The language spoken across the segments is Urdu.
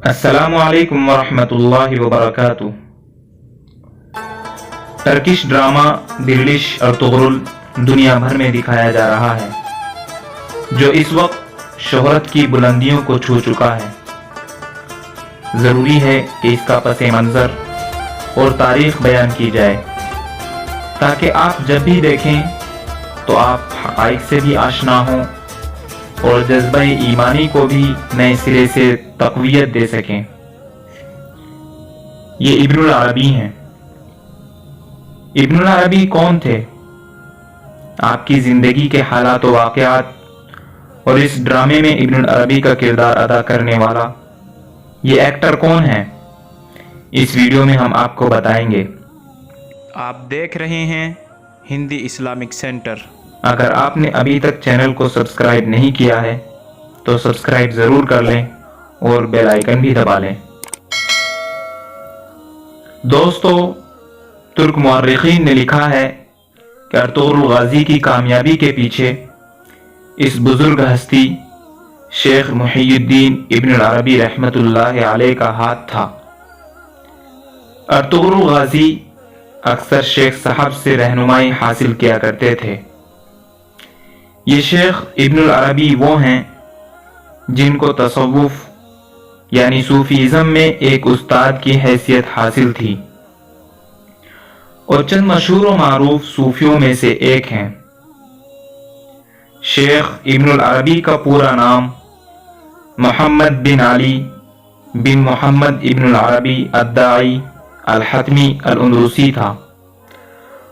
السلام علیکم ورحمۃ اللہ وبرکاتہ۔ ٹرکش ڈرامہ دلڈش ارطغرل دنیا بھر میں دکھایا جا رہا ہے، جو اس وقت شہرت کی بلندیوں کو چھو چکا ہے۔ ضروری ہے کہ اس کا پس منظر اور تاریخ بیان کی جائے، تاکہ آپ جب بھی دیکھیں تو آپ حقائق سے بھی آشنا ہوں اور جذبہ ایمانی کو بھی نئے سرے سے تقویت دے سکیں۔ یہ ابن العربی ہیں۔ ابن العربی کون تھے؟ آپ کی زندگی کے حالات و واقعات اور اس ڈرامے میں ابن العربی کا کردار ادا کرنے والا یہ ایکٹر کون ہے، اس ویڈیو میں ہم آپ کو بتائیں گے۔ آپ دیکھ رہے ہیں ہندی اسلامک سینٹر۔ اگر آپ نے ابھی تک چینل کو سبسکرائب نہیں کیا ہے تو سبسکرائب ضرور کر لیں اور بیل آئیکن بھی دبا لیں۔ دوستو، ترک مورخین نے لکھا ہے کہ ارطغرل غازی کی کامیابی کے پیچھے اس بزرگ ہستی شیخ محی الدین ابن العربی رحمۃ اللہ علیہ کا ہاتھ تھا۔ ارطغرل غازی اکثر شیخ صاحب سے رہنمائی حاصل کیا کرتے تھے۔ یہ شیخ ابن العربی وہ ہیں جن کو تصوف یعنی صوفیزم میں ایک استاد کی حیثیت حاصل تھی، اور چند مشہور و معروف صوفیوں میں سے ایک ہیں۔ شیخ ابن العربی کا پورا نام محمد بن علی بن محمد ابن العربی الداعی الحتمی الاندلسی تھا،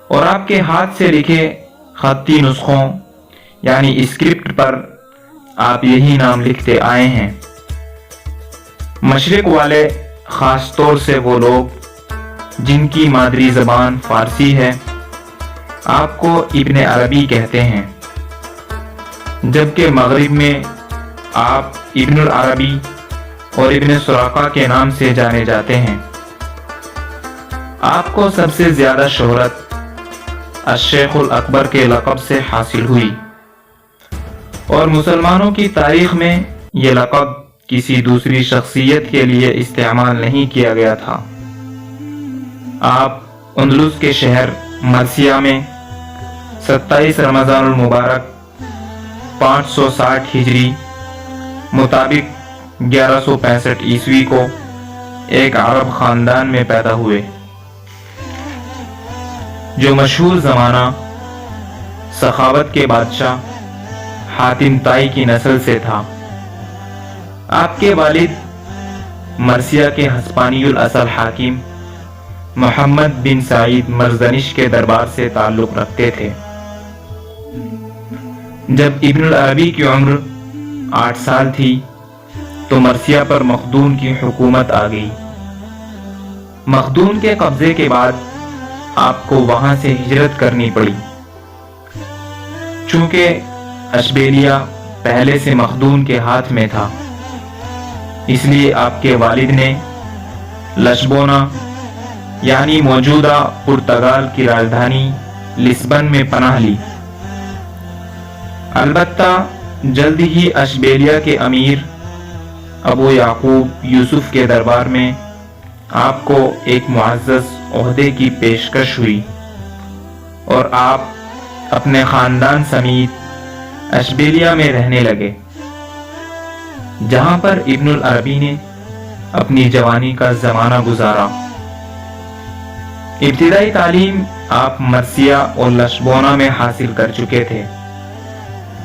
اور آپ کے ہاتھ سے لکھے خطی نسخوں یعنی اسکرپٹ پر آپ یہی نام لکھتے آئے ہیں۔ مشرق والے، خاص طور سے وہ لوگ جن کی مادری زبان فارسی ہے، آپ کو ابن عربی کہتے ہیں، جبکہ مغرب میں آپ ابن العربی اور ابن سراقہ کے نام سے جانے جاتے ہیں۔ آپ کو سب سے زیادہ شہرت الشیخ الاکبر کے لقب سے حاصل ہوئی، اور مسلمانوں کی تاریخ میں یہ لقب کسی دوسری شخصیت کے لیے استعمال نہیں کیا گیا تھا۔ آپ اندلس کے شہر مرسیہ میں 27 رمضان المبارک 560 ہجری مطابق 1165 عیسوی کو ایک عرب خاندان میں پیدا ہوئے، جو مشہور زمانہ سخاوت کے بادشاہ حاتم طائی کی نسل سے تھا۔ آپ کے والد مرثیہ کے ہسپانی الاصل حاکم محمد بن سعید مرزنش کے دربار سے تعلق رکھتے تھے۔ جب ابن العربی کی عمر 8 سال تھی تو مرثیہ پر مخدون کی حکومت آ گئی۔ مخدون کے قبضے کے بعد آپ کو وہاں سے ہجرت کرنی پڑی، چونکہ اشبیلیہ پہلے سے مخدون کے ہاتھ میں تھا، اس لیے آپ کے والد نے لشبونہ یعنی موجودہ پرتگال کی راجدھانی لسبن میں پناہ لی۔ البتہ جلد ہی اشبیلیہ کے امیر ابو یعقوب یوسف کے دربار میں آپ کو ایک معزز عہدے کی پیشکش ہوئی، اور آپ اپنے خاندان سمیت اشبیلیہ میں رہنے لگے، جہاں پر ابن العربی نے اپنی جوانی کا زمانہ گزارا۔ ابتدائی تعلیم آپ مرثیہ اور لشبونہ میں حاصل کر چکے تھے،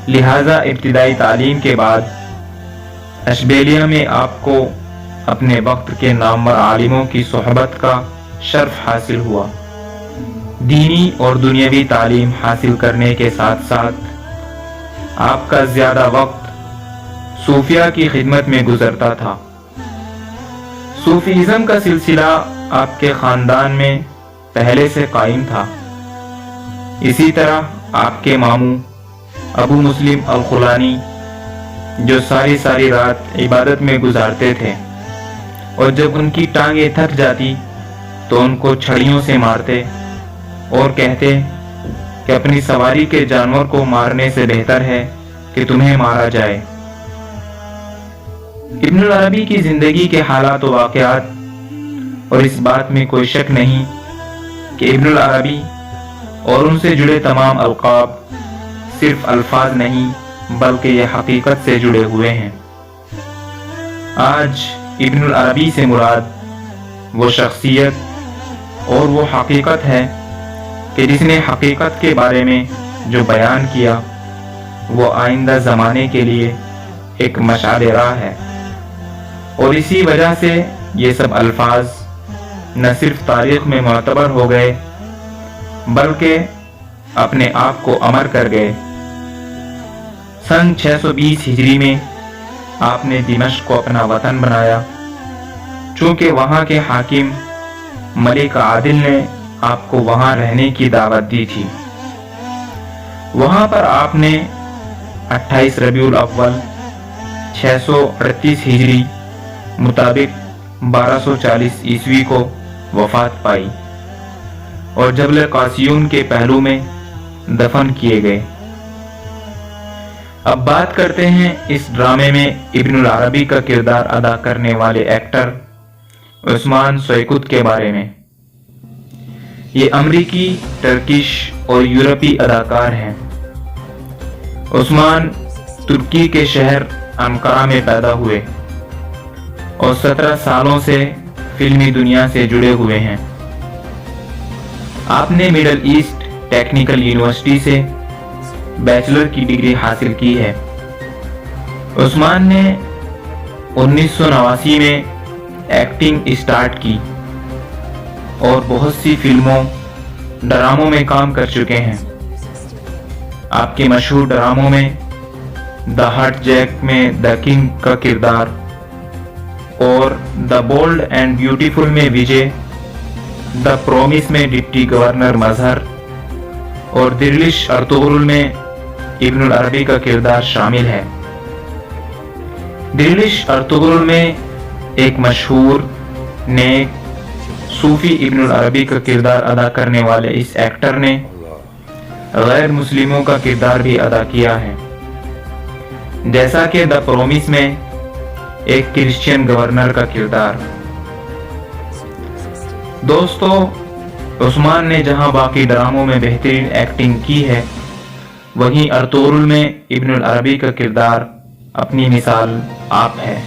لہذا ابتدائی تعلیم کے بعد اشبیلیہ میں آپ کو اپنے وقت کے نامور عالموں کی صحبت کا شرف حاصل ہوا۔ دینی اور دنیاوی تعلیم حاصل کرنے کے ساتھ ساتھ آپ کا زیادہ وقت صوفیہ کی خدمت میں گزرتا تھا۔ صوفیزم کا سلسلہ آپ کے خاندان میں پہلے سے قائم تھا۔ اسی طرح آپ کے ماموں ابو مسلم الخولانی، جو ساری رات عبادت میں گزارتے تھے، اور جب ان کی ٹانگیں تھک جاتی تو ان کو چھڑیوں سے مارتے اور کہتے کہ اپنی سواری کے جانور کو مارنے سے بہتر ہے کہ تمہیں مارا جائے۔ ابن العربی کی زندگی کے حالات و واقعات، اور اس بات میں کوئی شک نہیں کہ ابن العربی اور ان سے جڑے تمام القاب صرف الفاظ نہیں بلکہ یہ حقیقت سے جڑے ہوئے ہیں۔ آج ابن العربی سے مراد وہ شخصیت اور وہ حقیقت ہے کہ جس نے حقیقت کے بارے میں جو بیان کیا وہ آئندہ زمانے کے لیے ایک مشعل راہ ہے، اور اسی وجہ سے یہ سب الفاظ نہ صرف تاریخ میں معتبر ہو گئے بلکہ اپنے آپ کو امر کر گئے۔ سن 620 ہجری میں آپ نے دمشق کو اپنا وطن بنایا، چونکہ وہاں کے حاکم ملک عادل نے آپ کو وہاں رہنے کی دعوت دی تھی۔ وہاں پر آپ نے 28 ربیع الاول 638 ہجری مطابق 1240 عیسوی کو وفات پائی اور جبل قاسیون کے پہلو میں دفن کیے گئے۔ اب بات کرتے ہیں اس ڈرامے میں ابن العربی کا کردار ادا کرنے والے ایکٹر عثمان سویکوت کے بارے میں۔ یہ امریکی، ٹرکش اور یورپی اداکار ہیں۔ عثمان ترکی کے شہر انقرہ میں پیدا ہوئے اور 17 سالوں سے فلمی دنیا سے جڑے ہوئے ہیں۔ آپ نے مڈل ایسٹ ٹیکنیکل یونیورسٹی سے بیچلر کی ڈگری حاصل کی ہے۔ عثمان نے 1989 میں ایکٹنگ اسٹارٹ کی اور بہت سی فلموں، ڈراموں میں کام کر چکے ہیں۔ آپ کے مشہور ڈراموں میں دا ہارٹ جیک میں دا کنگ کا کردار اور دا بولڈ اینڈ بیوٹیفل میں وجے، دا پرومس میں ڈپٹی گورنر مظہر اور درویش ارطغرل میں ابن العربی کا کردار شامل ہے۔ درویش ارطغرل میں ایک مشہور، نیک، صوفی ابن العربی کا کردار ادا کرنے والے اس ایکٹر نے غیر مسلموں کا کردار بھی ادا کیا ہے، جیسا کہ دا پرومس میں ایک کرسچین گورنر کا کردار۔ دوستو، عثمان نے جہاں باقی ڈراموں میں بہترین ایکٹنگ کی ہے، وہیں ارطغرل میں ابن العربی کا کردار اپنی مثال آپ ہے۔